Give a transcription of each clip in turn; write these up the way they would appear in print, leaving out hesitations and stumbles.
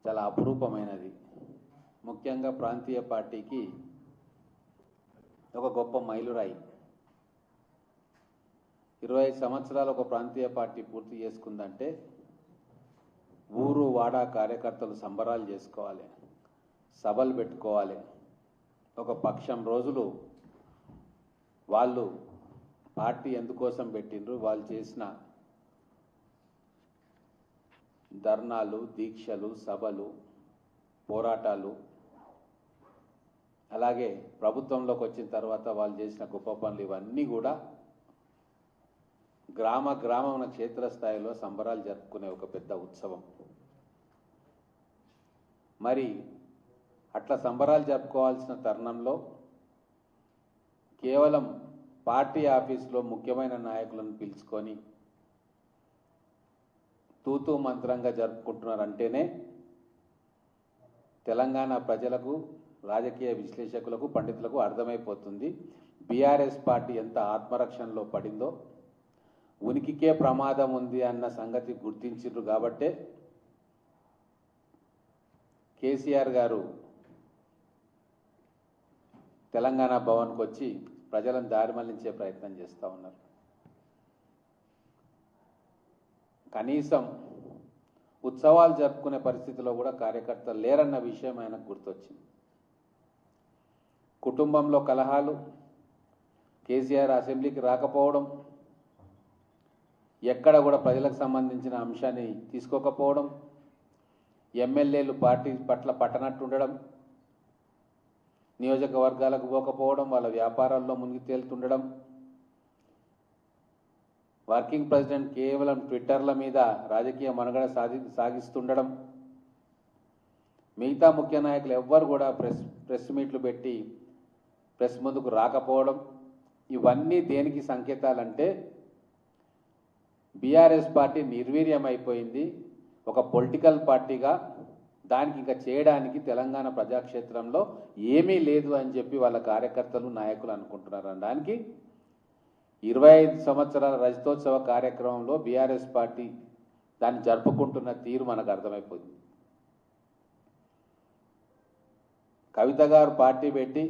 చాలా అపురూపమైనది. ముఖ్యంగా ప్రాంతీయ పార్టీకి ఒక గొప్ప మైలురాయి. 25 సంవత్సరాలు ఒక ప్రాంతీయ పార్టీ పూర్తి చేసుకుందంటే ఊరు వాడ కార్యకర్తలు సంబరాలు చేసుకోవాలి, సభలు పెట్టుకోవాలి. ఒక పక్షం రోజులు వాళ్ళు పార్టీ ఎందుకోసం పెట్టిండ్రు, వాళ్ళు చేసిన ధర్నాలు, దీక్షలు, సభలు, పోరాటాలు, అలాగే ప్రభుత్వంలోకి వచ్చిన తర్వాత వాళ్ళు చేసిన గొప్ప పనులు, ఇవన్నీ కూడా గ్రామం క్షేత్రస్థాయిలో సంబరాలు జరుపుకునే ఒక పెద్ద ఉత్సవం. మరి అట్లా సంబరాలు జరుపుకోవాల్సిన తరుణంలో కేవలం పార్టీ ఆఫీసులో ముఖ్యమైన నాయకులను పిలుచుకొని తూతూ మంత్రంగా జరుపుకుంటున్నారంటేనే తెలంగాణ ప్రజలకు, రాజకీయ విశ్లేషకులకు, పండితులకు అర్థమైపోతుంది బీఆర్ఎస్ పార్టీ ఎంత ఆత్మరక్షణలో పడిందో, ఉనికికే ప్రమాదం ఉంది అన్న సంగతి గుర్తించారు. కాబట్టే కేసీఆర్ గారు తెలంగాణ భవన్కి వచ్చి ప్రజలను దారి మళ్లించే ప్రయత్నం చేస్తూ ఉన్నారు. కనీసం ఉత్సవాలు జరుపుకునే పరిస్థితిలో కూడా కార్యకర్తలు లేరన్న విషయం ఆయనకు గుర్తొచ్చింది. కుటుంబంలో కలహాలు, కేసీఆర్ అసెంబ్లీకి రాకపోవడం, ఎక్కడ కూడా ప్రజలకు సంబంధించిన అంశాన్ని తీసుకోకపోవడం, ఎమ్మెల్యేలు పార్టీ పట్ల పట్టనట్టు ఉండడం, నియోజకవర్గాలకు పోకపోవడం, వాళ్ళ వ్యాపారాల్లో మునిగి తేలుతుండడం, వర్కింగ్ ప్రెసిడెంట్ కేవలం ట్విట్టర్ల మీద రాజకీయ మనుగడ సాగిస్తుండడం, మిగతా ముఖ్య నాయకులు ఎవ్వరు కూడా ప్రెస్ మీట్లు పెట్టి ప్రెస్ ముందుకు రాకపోవడం, ఇవన్నీ దేనికి సంకేతాలంటే బీఆర్ఎస్ పార్టీ నిర్వీర్యం అయిపోయింది. ఒక పొలిటికల్ పార్టీగా దానికి ఇంకా చేయడానికి తెలంగాణ ప్రజాక్షేత్రంలో ఏమీ లేదు అని చెప్పి వాళ్ళ కార్యకర్తలు, నాయకులు అనుకుంటున్నారు. దానికి 25 సంవత్సరాల రజతోత్సవ కార్యక్రమంలో బీఆర్ఎస్ పార్టీ దాన్ని జరుపుకుంటున్న తీరు మనకు అర్థమైపోయింది. కవిత గారు పార్టీ పెట్టి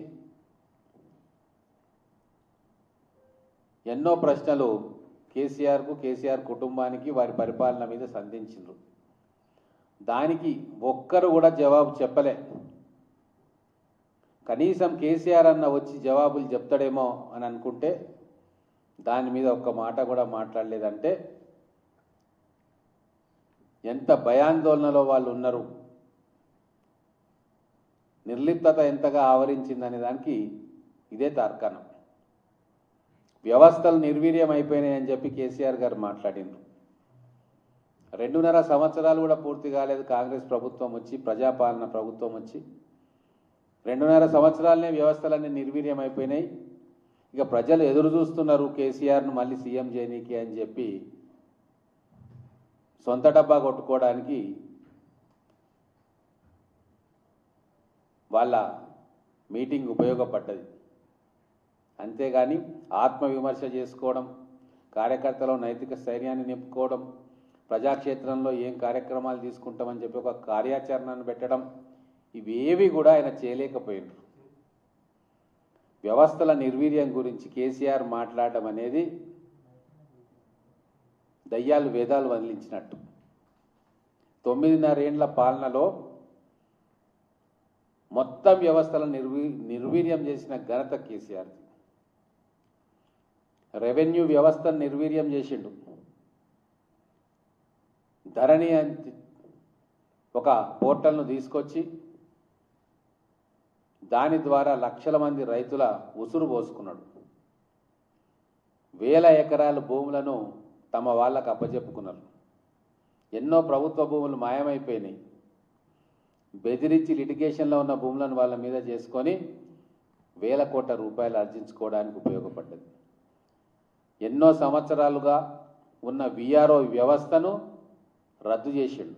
ఎన్నో ప్రశ్నలు కేసీఆర్కు, కేసీఆర్ కుటుంబానికి, వారి పరిపాలన మీద సంధించారు. దానికి ఒక్కరు కూడా జవాబు చెప్పలే. కనీసం కేసీఆర్ అన్న వచ్చి జవాబులు చెప్తాడేమో అని అనుకుంటే దాని మీద ఒక్క మాట కూడా మాట్లాడలేదంటే ఎంత భయాందోళనలో వాళ్ళు ఉన్నారు, నిర్లిప్తత ఎంతగా ఆవరించిందనే దానికి ఇదే తార్కాణం. వ్యవస్థలు నిర్వీర్యం అయిపోయినాయని చెప్పి కేసీఆర్ గారు మాట్లాడిండ్రు. 2.5 సంవత్సరాలు కూడా పూర్తి కాలేదు కాంగ్రెస్ ప్రభుత్వం వచ్చి, ప్రజాపాలన ప్రభుత్వం వచ్చి. 2.5 సంవత్సరాలనే వ్యవస్థలన్నీ నిర్వీర్యం అయిపోయినాయి. ఇక ప్రజలు ఎదురు చూస్తున్నారు కేసీఆర్ను మళ్ళీ సీఎం చేయనీకి అని చెప్పి సొంత డబ్బా కొట్టుకోవడానికి వాళ్ళ మీటింగ్ ఉపయోగపడ్డది. అంతేగాని ఆత్మవిమర్శ చేసుకోవడం, కార్యకర్తలో నైతిక స్థైర్యాన్ని నింపుకోవడం, ప్రజాక్షేత్రంలో ఏం కార్యక్రమాలు తీసుకుంటామని చెప్పి ఒక కార్యాచరణను పెట్టడం, ఇవేవి కూడా ఆయన చేయలేకపోయినారు. వ్యవస్థల నిర్వీర్యం గురించి కేసీఆర్ మాట్లాడడం అనేది దయ్యాలు వేదాలు వదిలించినట్టు. 9.5 ఏళ్ల పాలనలో మొత్తం వ్యవస్థలను నిర్వీర్యం చేసిన ఘనత కేసీఆర్. రెవెన్యూ వ్యవస్థను నిర్వీర్యం చేసిండు. ధరణి ఒక పోర్టల్ను తీసుకొచ్చి దాని ద్వారా లక్షల మంది రైతుల ఉసురు పోసుకున్నాడు. వేల ఎకరాల భూములను తమ వాళ్ళకు అప్పచెప్పుకున్నారు. ఎన్నో ప్రభుత్వ భూములు మాయమైపోయినాయి. బెదిరించి లిటిగేషన్లో ఉన్న భూములను వాళ్ళ మీద చేసుకొని వేల కోట్ల రూపాయలు ఆర్జించుకోవడానికి ఉపయోగపడ్డది. ఎన్నో సంవత్సరాలుగా ఉన్న విఆర్ఓ వ్యవస్థను రద్దు చేసిండు.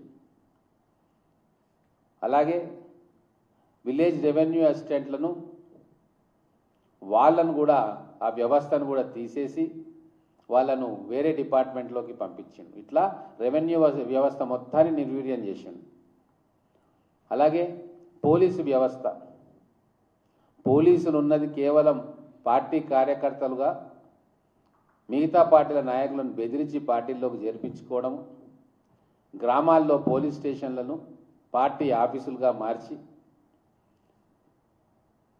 అలాగే విలేజ్ రెవెన్యూ అసిస్టెంట్లను వాళ్ళను కూడా ఆ వ్యవస్థను కూడా తీసేసి వాళ్ళను వేరే డిపార్ట్మెంట్లోకి పంపించిండు. ఇట్లా రెవెన్యూ వ్యవస్థ మొత్తాన్ని నిర్వీర్యం చేసిండు. అలాగే పోలీసు వ్యవస్థ, పోలీసులు ఉన్నది కేవలం పార్టీ కార్యకర్తలుగా మిగతా పార్టీల నాయకులను బెదిరించి పార్టీల్లోకి చేర్పించుకోవడం, గ్రామాల్లో పోలీస్ స్టేషన్లను పార్టీ ఆఫీసులుగా మార్చి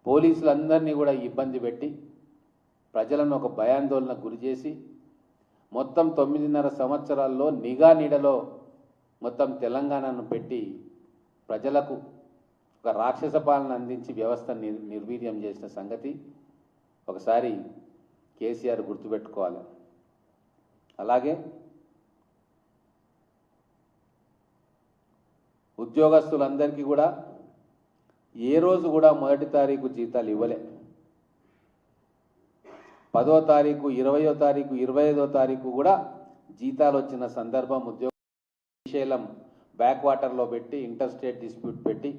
పోలీసులందరినీ కూడా ఇబ్బంది పెట్టి ప్రజలను ఒక భయాందోళన గురి చేసి మొత్తం 9.5 సంవత్సరాల్లో నిఘా నీడలో మొత్తం తెలంగాణను పెట్టి ప్రజలకు ఒక రాక్షస పాలన అందించి వ్యవస్థను నిర్వీర్యం చేసిన సంగతి ఒకసారి కేసీఆర్ గుర్తుపెట్టుకోవాలి. అలాగే ఉద్యోగస్తులందరికీ కూడా ఏ రోజు కూడా 1వ తారీఖు జీతాలు ఇవ్వలే. 10వ తారీఖు, 20వ తారీఖు, 25వ తారీఖు కూడా జీతాలు వచ్చిన సందర్భం ఉద్యోగ శ్రీశైలం బ్యాక్ వాటర్లో పెట్టి ఇంటర్ స్టేట్ డిస్ప్యూట్ పెట్టి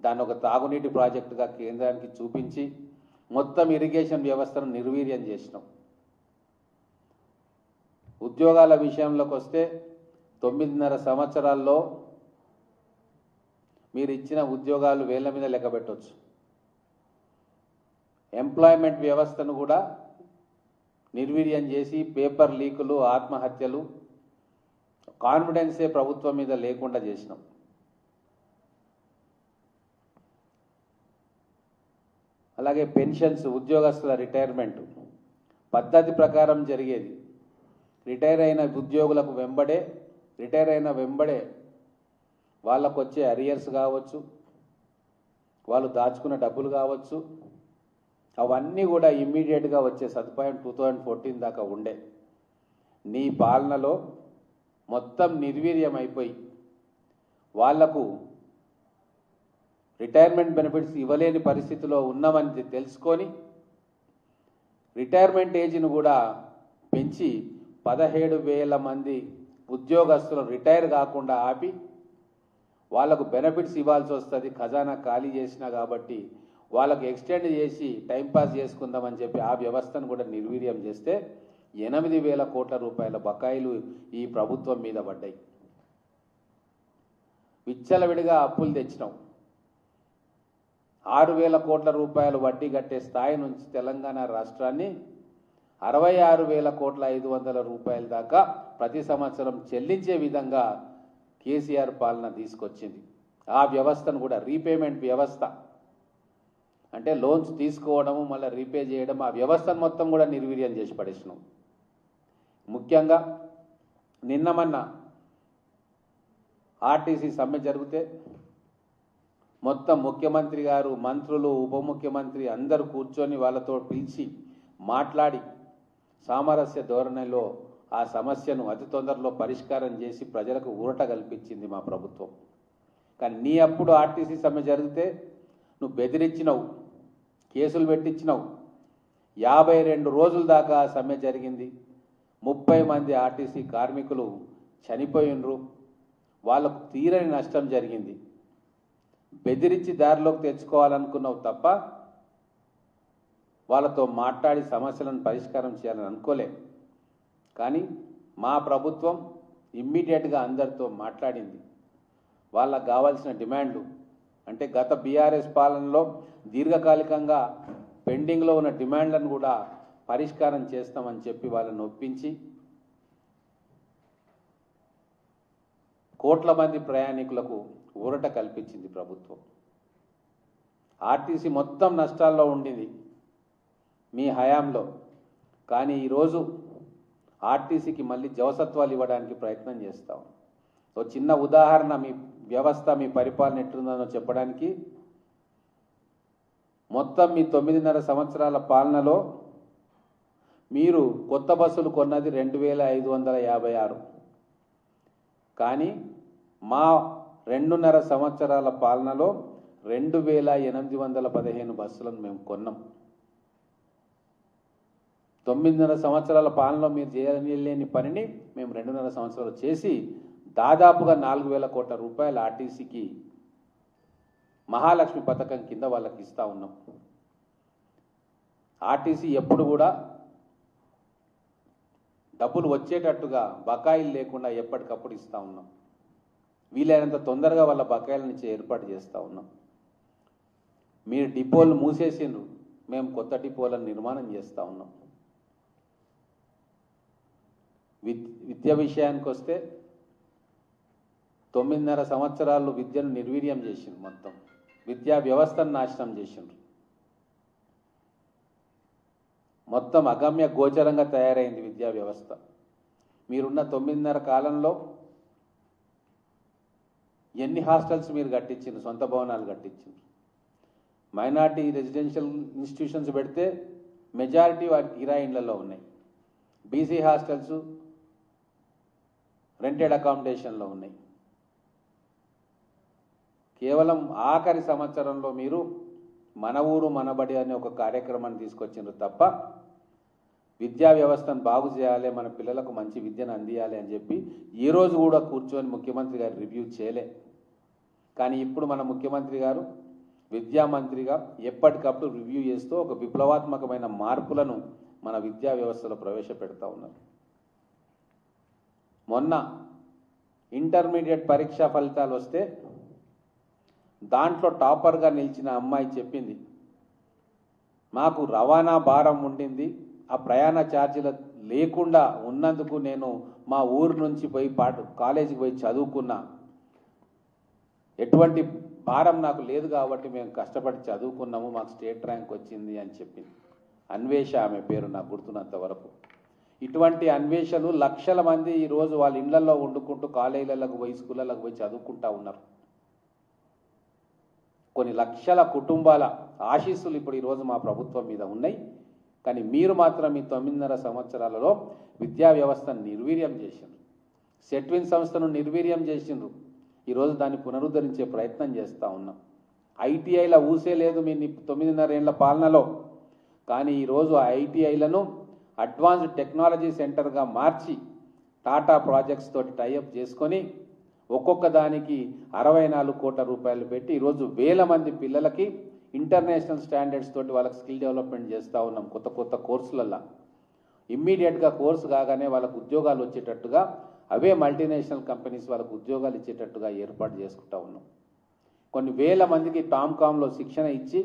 దాన్ని ఒక తాగునీటి ప్రాజెక్టుగా కేంద్రానికి చూపించి మొత్తం ఇరిగేషన్ వ్యవస్థను నిర్వీర్యం చేసినాం. ఉద్యోగాల విషయంలోకి వస్తే 9.5 సంవత్సరాల్లో మీరు ఇచ్చిన ఉద్యోగాలు వేళ్ల మీద లెక్క పెట్టవచ్చు. ఎంప్లాయ్మెంట్ వ్యవస్థను కూడా నిర్వీర్యం చేసి పేపర్ లీకులు, ఆత్మహత్యలు, కాన్ఫిడెన్సే ప్రభుత్వం మీద లేకుండా చేసినాం. అలాగే పెన్షన్స్, ఉద్యోగస్తుల రిటైర్మెంట్ పద్ధతి ప్రకారం జరిగేది. రిటైర్ అయిన ఉద్యోగులకు రిటైర్ అయిన వెంబడే వాళ్ళకు వచ్చే అరియర్స్ కావచ్చు, వాళ్ళు దాచుకున్న డబ్బులు కావచ్చు, అవన్నీ కూడా ఇమ్మీడియట్గా వచ్చే సదుపాయం 2014 దాకా ఉండే. నీ పాలనలో మొత్తం నిర్వీర్యం అయిపోయి వాళ్లకు రిటైర్మెంట్ బెనిఫిట్స్ ఇవ్వలేని పరిస్థితిలో ఉన్నామని తెలుసుకొని రిటైర్మెంట్ ఏజ్ను కూడా పెంచి 17,000 మంది ఉద్యోగస్తులు రిటైర్ కాకుండా ఆపి వాళ్ళకు బెనిఫిట్స్ ఇవ్వాల్సి వస్తుంది. ఖజానా ఖాళీ చేసినా కాబట్టి వాళ్ళకు ఎక్స్టెండ్ చేసి టైంపాస్ చేసుకుందామని చెప్పి ఆ వ్యవస్థను కూడా నిర్వీర్యం చేస్తే 8,000 కోట్ల రూపాయల బకాయిలు ఈ ప్రభుత్వం మీద పడ్డాయి. విచ్చలవిడిగా అప్పులు తెచ్చినాం. 6,000 కోట్ల రూపాయలు వడ్డీ కట్టే స్థాయి నుంచి తెలంగాణ రాష్ట్రాన్ని 66,500 రూపాయల దాకా ప్రతి సంవత్సరం చెల్లించే విధంగా కేసీఆర్ పాలన తీసుకొచ్చింది. ఆ వ్యవస్థను కూడా రీపేమెంట్ వ్యవస్థ అంటే లోన్స్ తీసుకోవడము మళ్ళీ రీపే చేయడం, ఆ వ్యవస్థను మొత్తం కూడా నిర్వీర్యం చేసి పడేసినాం. ముఖ్యంగా నిన్నమన్న ఆర్టీసీ సమ్మె జరిగితే మొత్తం ముఖ్యమంత్రి గారు, మంత్రులు, ఉప ముఖ్యమంత్రి అందరూ కూర్చొని వాళ్ళతో పిలిచి మాట్లాడి సామరస్య ధోరణిలో ఆ సమస్యను అతి తొందరలో పరిష్కారం చేసి ప్రజలకు ఊరట కల్పించింది మా ప్రభుత్వం. కానీ నీ అప్పుడు ఆర్టీసీ సమ్మె జరిగితే నువ్వు బెదిరించినావు, కేసులు పెట్టించినావు. 52 రోజుల దాకా ఆ సమ్మె జరిగింది. 30 మంది ఆర్టీసీ కార్మికులు చనిపోయినరు. వాళ్ళకు తీరని నష్టం జరిగింది. బెదిరించి దారిలోకి తెచ్చుకోవాలనుకున్నావు తప్ప వాళ్ళతో మాట్లాడి సమస్యలను పరిష్కారం చేయాలని అనుకోలే. కానీ మా ప్రభుత్వం ఇమ్మీడియట్గా అందరితో మాట్లాడింది. వాళ్ళకు కావాల్సిన డిమాండ్లు అంటే గత బీఆర్ఎస్ పాలనలో దీర్ఘకాలికంగా పెండింగ్లో ఉన్న డిమాండ్లను కూడా పరిష్కారం చేస్తామని చెప్పి వాళ్ళని ఒప్పించి కోట్ల మంది ప్రయాణికులకు ఊరట కల్పించింది ప్రభుత్వం. ఆర్టీసీ మొత్తం నష్టాల్లో ఉండింది మీ హయాంలో. కానీ ఈరోజు ఆర్టీసీకి మళ్ళీ జవసత్వాలు ఇవ్వడానికి ప్రయత్నం చేస్తాం. ఒక చిన్న ఉదాహరణ, మీ వ్యవస్థ, మీ పరిపాలన ఎట్లుందో చెప్పడానికి, మొత్తం మీ 9.5 సంవత్సరాల పాలనలో మీరు కొత్త బస్సులు కొన్నది 2,556. కానీ మా 2.5 సంవత్సరాల పాలనలో 2,815 బస్సులను మేము కొన్నాం. 9.5 సంవత్సరాల పాలనలో మీరు చేయలేని పనిని మేము 2.5 సంవత్సరాలు చేసి దాదాపుగా 4,000 కోట్ల రూపాయలు ఆర్టీసీకి మహాలక్ష్మి పథకం కింద వాళ్ళకి ఇస్తూ ఉన్నాం. ఆర్టీసీ ఎప్పుడు కూడా డబ్బులు వచ్చేటట్టుగా బకాయిలు లేకుండా ఎప్పటికప్పుడు ఇస్తూ ఉన్నాం. వీలైనంత తొందరగా వాళ్ళ బకాయిల నుంచి ఏర్పాటు చేస్తూ ఉన్నాం. మీరు డిపోలు మూసేసిండ్రు, మేము కొత్త డిపోలను నిర్మాణం చేస్తూ ఉన్నాం. విద్య విషయానికి వస్తే 9.5 సంవత్సరాలు విద్యను నిర్వీర్యం చేసిండ్రు. మొత్తం విద్యా వ్యవస్థను నాశనం చేసిండ్రు. మొత్తం అగమ్య గోచరంగా తయారైంది విద్యా వ్యవస్థ. మీరున్న 9.5 కాలంలో ఎన్ని హాస్టల్స్ మీరు కట్టించిండ్రు, సొంత భవనాలు కట్టించిండ్రు. మైనార్టీ రెసిడెన్షియల్ ఇన్స్టిట్యూషన్స్ పెడితే మెజారిటీ వాటి కిరాయి ఇళ్లలో ఉన్నాయి. బీసీ హాస్టల్స్ రెంటెడ్ అకామిడేషన్లో ఉన్నాయి. కేవలం ఆఖరి సంవత్సరంలో మీరు మన ఊరు మనబడి అనే ఒక కార్యక్రమాన్ని తీసుకొచ్చిండ్రు తప్ప విద్యా వ్యవస్థను బాగు చేయాలి, మన పిల్లలకు మంచి విద్యను అందియాలి అని చెప్పి ఈ రోజు కూడా కూర్చొని ముఖ్యమంత్రి గారు రివ్యూ చేయలే. కానీ ఇప్పుడు మన ముఖ్యమంత్రి గారు విద్యామంత్రిగా ఎప్పటికప్పుడు రివ్యూ చేస్తూ ఒక విప్లవాత్మకమైన మార్పులను మన విద్యా వ్యవస్థలో ప్రవేశపెడతా ఉన్నారు. మొన్న ఇంటర్మీడియట్ పరీక్షా ఫలితాలు వస్తే దాంట్లో టాపర్గా నిలిచిన అమ్మాయి చెప్పింది, మాకు రవాణా భారం ఉండింది, ఆ ప్రయాణ ఛార్జీలు లేకుండా ఉన్నందుకు నేను మా ఊరు నుంచి పోయి కాలేజీకి పోయి చదువుకున్నా, ఎటువంటి భారం నాకు లేదు కాబట్టి మేము కష్టపడి చదువుకున్నాము, మాకు స్టేట్ ర్యాంక్ వచ్చింది అని చెప్పింది. అన్వేష ఆమె పేరు నాకు గుర్తున్నంత వరకు. ఇటువంటి అన్వేషలు లక్షల మంది ఈరోజు వాళ్ళ ఇళ్లలో వండుకుంటూ కాలేజీలకు పోయి స్కూళ్ళకు పోయి చదువుకుంటా ఉన్నారు. కొన్ని లక్షల కుటుంబాల ఆశీస్సులు ఇప్పుడు ఈరోజు మా ప్రభుత్వం మీద ఉన్నాయి. కానీ మీరు మాత్రం ఈ 9.5 సంవత్సరాలలో విద్యా వ్యవస్థను నిర్వీర్యం చేసిండ్రు. సెట్విన్ సంస్థను నిర్వీర్యం చేసిండ్రు. ఈరోజు దాన్ని పునరుద్ధరించే ప్రయత్నం చేస్తూ ఉన్నాం. ఐటీఐల ఊసే లేదు మీ 9.5 ఏళ్ల పాలనలో. కానీ ఈరోజు ఆ ఐటీఐలను అడ్వాన్స్డ్ టెక్నాలజీ సెంటర్గా మార్చి టాటా ప్రాజెక్ట్స్ తోటి టైఅప్ చేసుకొని ఒక్కొక్క దానికి 64 కోట్ల రూపాయలు పెట్టి ఈరోజు వేల మంది పిల్లలకి ఇంటర్నేషనల్ స్టాండర్డ్స్ తోటి వాళ్ళకి స్కిల్ డెవలప్మెంట్ చేస్తూ ఉన్నాం. కొత్త కొత్త కోర్సులల్లో ఇమ్మీడియట్గా కోర్సు కాగానే వాళ్ళకు ఉద్యోగాలు వచ్చేటట్టుగా అవే మల్టీనేషనల్ కంపెనీస్ వాళ్ళకు ఉద్యోగాలు ఇచ్చేటట్టుగా ఏర్పాటు చేసుకుంటా ఉన్నాం. కొన్ని వేల మందికి టామ్కామ్లో శిక్షణ ఇచ్చి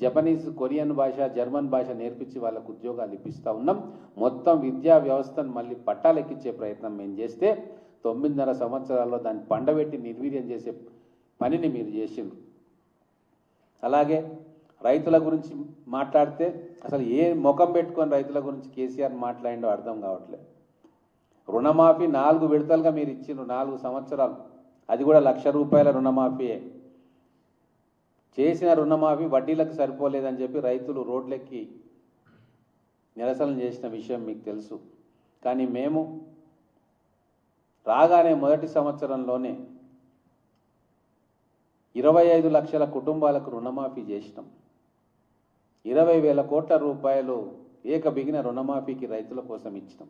జపనీస్, కొరియన్ భాష, జర్మన్ భాష నేర్పించి వాళ్ళకు ఉద్యోగాలు ఇప్పిస్తూ ఉన్నాం. మొత్తం విద్యా వ్యవస్థను మళ్ళీ పట్టాలెక్కించే ప్రయత్నం మేము చేస్తే 9.5 సంవత్సరాల్లో దాన్ని పండబెట్టి నిర్వీర్యం చేసే పనిని మీరు చేసిండ్రు. అలాగే రైతుల గురించి మాట్లాడితే అసలు ఏ ముఖం పెట్టుకొని రైతుల గురించి కేసీఆర్ మాట్లాడిండో అర్థం కావట్లేదు. రుణమాఫీ 4 విడతలుగా మీరు ఇచ్చిండ్రు, 4 సంవత్సరాలు. అది కూడా ₹1,00,000 రుణమాఫీయే. చేసిన రుణమాఫీ వడ్డీలకు సరిపోలేదని చెప్పి రైతులు రోడ్లెక్కి నిరసన చేసిన విషయం మీకు తెలుసు. కానీ మేము రాగానే మొదటి సంవత్సరంలోనే 25 లక్షల కుటుంబాలకు రుణమాఫీ చేసినాం. 20,000 కోట్ల రూపాయలు ఏకబిగిన రుణమాఫీకి రైతుల కోసం ఇచ్చినాం.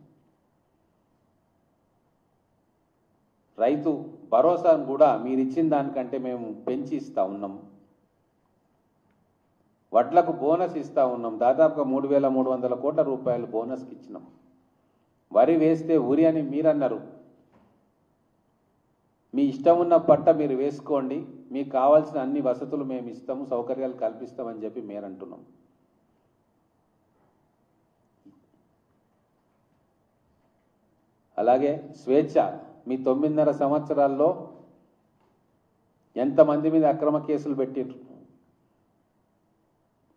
రైతు భరోసాను కూడా మీరు ఇచ్చిన దానికంటే మేము పెంచి ఇస్తూ ఉన్నాం. వడ్లకు బోనస్ ఇస్తూ ఉన్నాం. దాదాపుగా 3,300 కోట్ల రూపాయలు బోనస్కి ఇచ్చినాం. వరి వేస్తే ఉరి అని మీరన్నారు. మీ ఇష్టం ఉన్న పంట మీరు వేసుకోండి, మీకు కావాల్సిన అన్ని వసతులు మేము ఇస్తాము, సౌకర్యాలు కల్పిస్తామని చెప్పి మీరు అంటున్నాం. అలాగే స్వేచ్ఛ, మీ 9.5 సంవత్సరాల్లో ఎంతమంది మీద అక్రమ కేసులు పెట్టిండ్రు.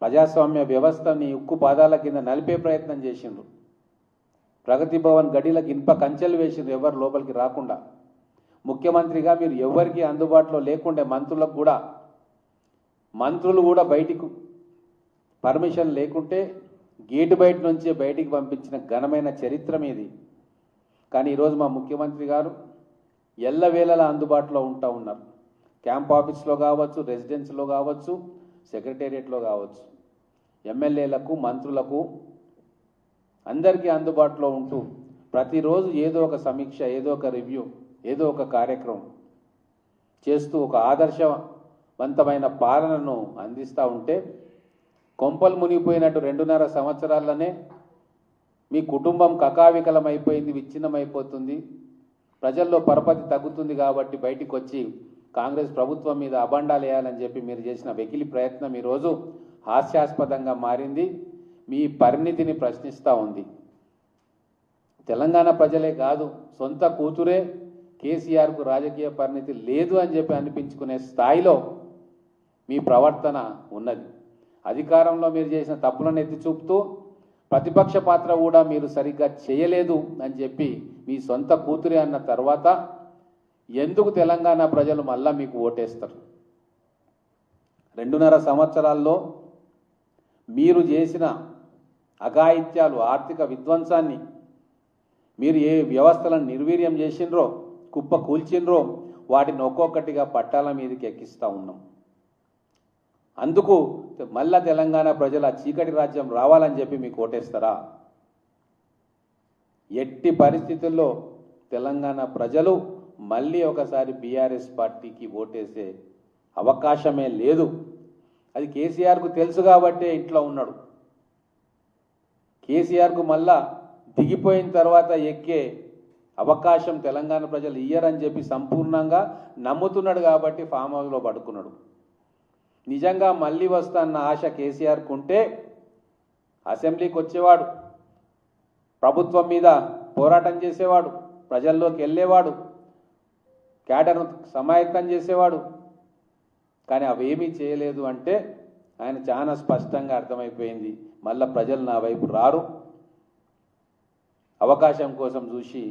ప్రజాస్వామ్య వ్యవస్థని ఉక్కు పాదాల కింద నలిపే ప్రయత్నం చేసిండ్రు. ప్రగతి భవన్ గడిలకు ఇనుప కంచెలు వేసిండ్రు ఎవరు లోపలికి రాకుండా. ముఖ్యమంత్రిగా మీరు ఎవరికి అందుబాటులో లేకుండే మంత్రులు కూడా బయటికి పర్మిషన్ లేకుంటే గేటు బయట నుంచే బయటికి పంపించిన ఘనమైన చరిత్ర మీది. కానీ ఈరోజు మా ముఖ్యమంత్రి గారు ఎల్లవేళలా అందుబాటులో ఉంటా ఉన్నారు. క్యాంప్ ఆఫీస్లో కావచ్చు, రెసిడెన్స్లో కావచ్చు, సెక్రటేరియట్లో కావచ్చు, ఎమ్మెల్యేలకు, మంత్రులకు అందరికీ అందుబాటులో ఉంటూ ప్రతిరోజు ఏదో ఒక సమీక్ష, ఏదో ఒక రివ్యూ, ఏదో ఒక కార్యక్రమం చేస్తూ ఒక ఆదర్శవంతమైన పాలనను అందిస్తూ ఉంటే కొంపలు మునిగిపోయినట్టు 2.5 సంవత్సరాల్లోనే మీ కుటుంబం కకావికలమైపోయింది, విచ్ఛిన్నమైపోతుంది. ప్రజల్లో పరపతి తగ్గుతుంది కాబట్టి బయటికి వచ్చి కాంగ్రెస్ ప్రభుత్వం మీద అబండాలు వేయాలని చెప్పి మీరు చేసిన వెకిలి ప్రయత్నం ఈరోజు హాస్యాస్పదంగా మారింది, మీ పరిణితిని ప్రశ్నిస్తూ ఉంది. తెలంగాణ ప్రజలే కాదు, సొంత కూతురే కేసీఆర్కు రాజకీయ పరిణితి లేదు అని చెప్పి అనిపించుకునే స్థాయిలో మీ ప్రవర్తన ఉన్నది. అధికారంలో మీరు చేసిన తప్పులను ఎత్తి చూపుతూ ప్రతిపక్ష పాత్ర కూడా మీరు సరిగ్గా చేయలేదు అని చెప్పి మీ సొంత కూతురే అన్న తర్వాత ఎందుకు తెలంగాణ ప్రజలు మళ్ళా మీకు ఓటేస్తారు? 2.5 సంవత్సరాల్లో మీరు చేసిన అఘాయిత్యాలు, ఆర్థిక విధ్వంసాన్ని, మీరు ఏ వ్యవస్థలను నిర్వీర్యం చేసినరో, కుప్ప కూల్చినరో వాటిని ఒక్కొక్కటిగా పట్టాల మీదకి ఎక్కిస్తూ ఉన్నాం. అందుకు మళ్ళా తెలంగాణ ప్రజల చీకటి రాజ్యం రావాలని చెప్పి మీకు ఓటేస్తారా? ఎట్టి పరిస్థితుల్లో తెలంగాణ ప్రజలు మళ్ళీ ఒకసారి బీఆర్ఎస్ పార్టీకి ఓటేసే అవకాశమే లేదు. అది కేసీఆర్కు తెలుసు కాబట్టే ఇంట్లో ఉన్నాడు. కేసీఆర్కు మళ్ళా దిగిపోయిన తర్వాత ఎక్కే అవకాశం తెలంగాణ ప్రజలు ఇయ్యరని చెప్పి సంపూర్ణంగా నమ్ముతున్నాడు కాబట్టి ఫామ్ హౌస్లో పడుకున్నాడు. నిజంగా మళ్ళీ వస్తాన్న ఆశ కేసీఆర్కు ఉంటే అసెంబ్లీకి వచ్చేవాడు, ప్రభుత్వం మీద పోరాటం చేసేవాడు, ప్రజల్లోకి వెళ్ళేవాడు, క్యాడర్ను సమాయత్తం చేసేవాడు. కానీ అవేమీ చేయలేదు అంటే ఆయన చాలా స్పష్టంగా అర్థమైపోయింది, మళ్ళా ప్రజలు నా వైపు రారు, అవకాశం కోసం చూసి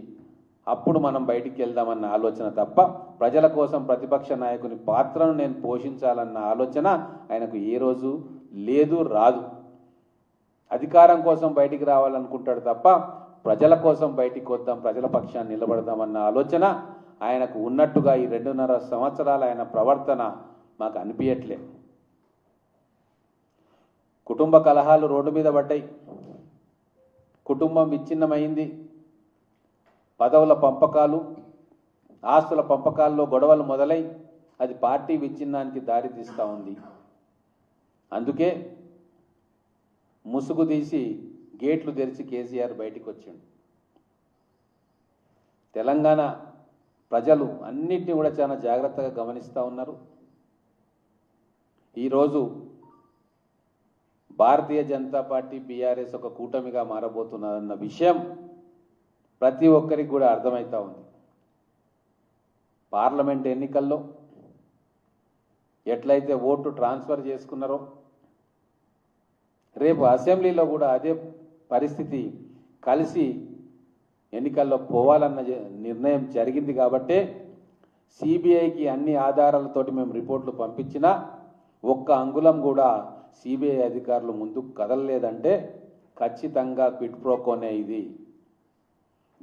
అప్పుడు మనం బయటికి వెళ్దామన్న ఆలోచన తప్ప ప్రజల కోసం ప్రతిపక్ష నాయకుని పాత్రను నేను పోషించాలన్న ఆలోచన ఆయనకు ఏ రోజు లేదు, రాదు. అధికారం కోసం బయటికి రావాలనుకుంటాడు తప్ప ప్రజల కోసం బయటికి వద్దాం, ప్రజల పక్షాన్ని నిలబడదామన్న ఆలోచన ఆయనకు ఉన్నట్టుగా ఈ 2.5 సంవత్సరాల ఆయన ప్రవర్తన మాకు అనిపించట్లే. కుటుంబ కలహాలు రోడ్డు మీద పడ్డాయి, కుటుంబం విచ్ఛిన్నమైంది, పదవుల పంపకాలు, ఆస్తుల పంపకాల్లో గొడవలు మొదలై అది పార్టీ విచ్ఛిన్నానికి దారితీస్తూ ఉంది. అందుకే ముసుగు తీసి గేట్లు తెరిచి కేసీఆర్ బయటికి వచ్చిండు. తెలంగాణ ప్రజలు అన్నిటినీ కూడా చాలా జాగ్రత్తగా గమనిస్తూ ఉన్నారు. ఈరోజు భారతీయ జనతా పార్టీ బీఆర్ఎస్ ఒక కూటమిగా మారబోతున్నారన్న విషయం ప్రతి ఒక్కరికి కూడా అర్థమవుతూ ఉంది. పార్లమెంట్ ఎన్నికల్లో ఎట్లయితే ఓటు ట్రాన్స్ఫర్ చేసుకున్నారో రేపు అసెంబ్లీలో కూడా అదే పరిస్థితి కలిసి ఎన్నికల్లో పోవాలన్న నిర్ణయం జరిగింది. కాబట్టే సిబిఐకి అన్ని ఆధారాలతోటి మేము రిపోర్ట్లు పంపించినా ఒక్క అంగుళం కూడా సిబిఐ అధికారులు ముందుకు కదలలేదంటే ఖచ్చితంగా క్విడ్ ప్రోకోనే ఇది,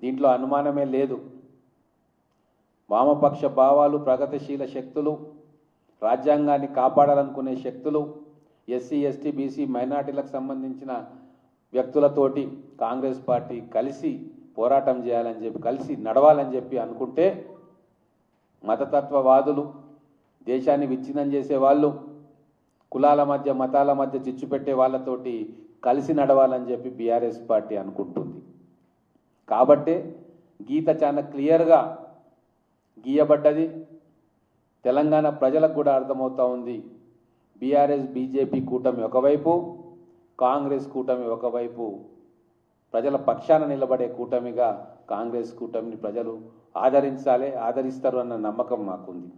దీంట్లో అనుమానమే లేదు. వామపక్ష భావాలు, ప్రగతిశీల శక్తులు, రాజ్యాంగాన్ని కాపాడాలనుకునే శక్తులు, ఎస్సీ ఎస్టీ బీసీ మైనార్టీలకు సంబంధించిన వ్యక్తులతోటి కాంగ్రెస్ పార్టీ కలిసి పోరాటం చేయాలని చెప్పి, కలిసి నడవాలని చెప్పి అనుకుంటే మతతత్వవాదులు, దేశాన్ని విచ్ఛిన్నం చేసే వాళ్ళు, కులాల మధ్య మతాల మధ్య చిచ్చు పెట్టే వాళ్ళతోటి కలిసి నడవాలని చెప్పి బీఆర్ఎస్ పార్టీ అనుకుంటుంది. కాబట్టే గీత చాలా క్లియర్గా గీయబడ్డది. తెలంగాణ ప్రజలకు కూడా అర్థమవుతూ ఉంది. బీఆర్ఎస్ బీజేపీ కూటమి ఒకవైపు, కాంగ్రెస్ కూటమి ఒకవైపు, ప్రజల పక్షాన నిలబడే కూటమిగా కాంగ్రెస్ కూటమిని ప్రజలు ఆదరించాలి, ఆదరిస్తారు అన్న నమ్మకం మాకుంది.